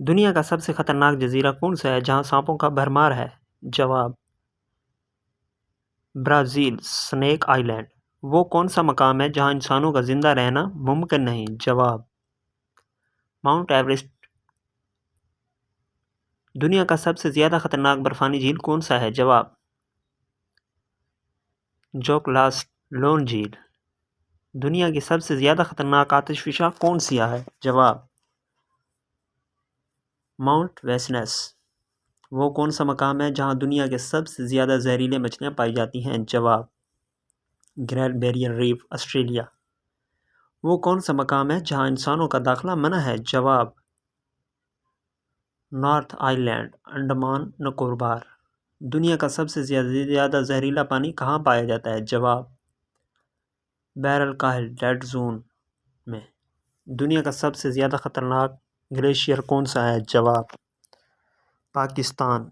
دنیا کا سب سے خطرناک جزیرہ کون سا ہے جہاں سانپوں کا بھرمار ہے؟ جواب: برازیل، سنیک آئی لینڈ۔ وہ کون سا مقام ہے جہاں انسانوں کا زندہ رہنا ممکن نہیں؟ جواب: ماؤنٹ ایورسٹ۔ دنیا کا سب سے زیادہ خطرناک برفانی جھیل کون سا ہے؟ جواب: جوکلاس لون جھیل۔ دنیا کی سب سے زیادہ خطرناک آتش فشاں کون سا ہے؟ جواب: ماؤنٹ ویسنس۔ وہ کون سا مقام ہے جہاں دنیا کے سب سے زیادہ زہریلے مچھلیاں پائی جاتی ہیں؟ جواب: گریٹ بیریئر ریف، آسٹریلیا۔ وہ کون سا مقام ہے جہاں انسانوں کا داخلہ منع ہے؟ جواب: نارتھ آئی لینڈ، انڈمان نکوبار۔ دنیا کا سب سے زیادہ زہریلا پانی کہاں پایا جاتا ہے؟ جواب: بحر الکاہل ڈیڈ زون میں۔ دنیا کا سب سے زیادہ خطرناک گلیشیئر کون سا ہے؟ جواب: پاکستان۔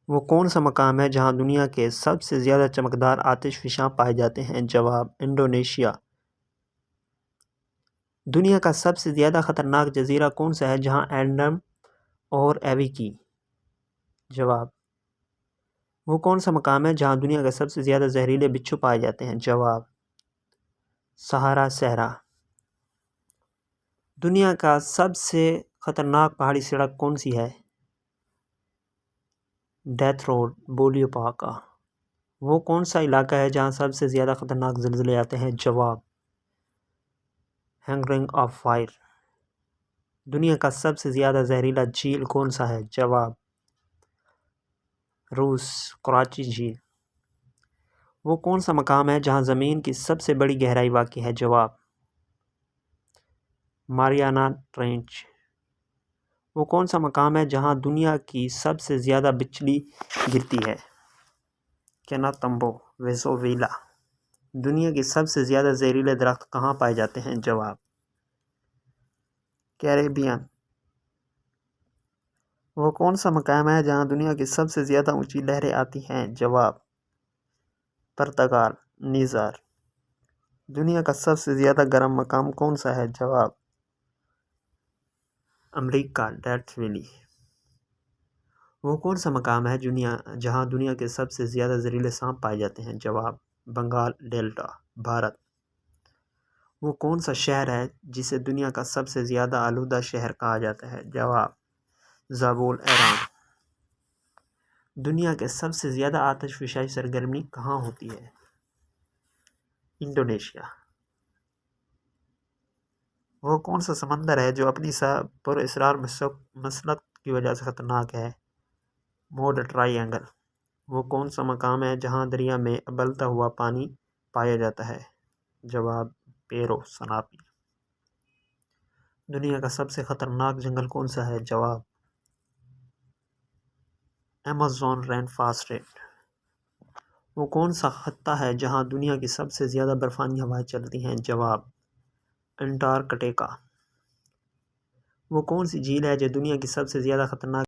وہ کون سا مقام ہے جہاں دنیا کے سب سے زیادہ چمکدار آتش فشاں پائے جاتے ہیں؟ جواب: انڈونیشیا۔ دنیا کا سب سے زیادہ خطرناک جزیرہ کون سا ہے جہاں ایڈم اور ایوی کی؟ جواب: وہ کون سا مقام ہے جہاں دنیا کا سب سے زیادہ زہریلے بچھو پائے جاتے ہیں؟ جواب: سہارا صحرا۔ دنیا کا سب سے خطرناک پہاڑی سڑک کون سی ہے؟ ڈیتھ روڈ، بولیوپا کا۔ وہ کون سا علاقہ ہے جہاں سب سے زیادہ خطرناک زلزلے آتے ہیں؟ جواب: رنگ آف فائر۔ دنیا کا سب سے زیادہ زہریلا جھیل کون سا ہے؟ جواب: روس، کراچی جھیل۔ وہ کون سا مقام ہے جہاں زمین کی سب سے بڑی گہرائی واقع ہے؟ جواب: ماریانا ٹرینچ۔ وہ کون سا مقام ہے جہاں دنیا کی سب سے زیادہ بجلی گرتی ہے؟ کیناتمبو، ویزویلا۔ دنیا کے سب سے زیادہ زہریلے درخت کہاں پائے جاتے ہیں؟ جواب: کیریبین۔ وہ کون سا مقام ہے جہاں دنیا کی سب سے زیادہ اونچی لہریں آتی ہیں؟ جواب: پرتگال، نیزر۔ دنیا کا سب سے زیادہ گرم مقام کون سا ہے؟ جواب: امریکہ، ڈیتھ ویلی۔ وہ کون سا مقام ہے جہاں دنیا کے سب سے زیادہ زہریلے سانپ پائے جاتے ہیں؟ جواب: بنگال ڈیلٹا، بھارت۔ وہ کون سا شہر ہے جسے دنیا کا سب سے زیادہ آلودہ شہر کہا جاتا ہے؟ جواب: زابل، ایران۔ دنیا کے سب سے زیادہ آتش فشائی سرگرمی کہاں ہوتی ہے؟ انڈونیشیا۔ وہ کون سا سمندر ہے جو اپنی پر اسرار مسلط کی وجہ سے خطرناک ہے؟ موڈ ٹرائی اینگل۔ وہ کون سا مقام ہے جہاں دریا میں ابلتا ہوا پانی پایا جاتا ہے؟ جواب: پیرو، سناپی۔ دنیا کا سب سے خطرناک جنگل کون سا ہے؟ جواب: ایمیزون رین فاسٹ۔ وہ کون سا خطہ ہے جہاں دنیا کی سب سے زیادہ برفانی ہوائیں چلتی ہیں؟ جواب: انٹارکٹیکا۔ وہ کون سی جھیل ہے جو دنیا کی سب سے زیادہ خطرناک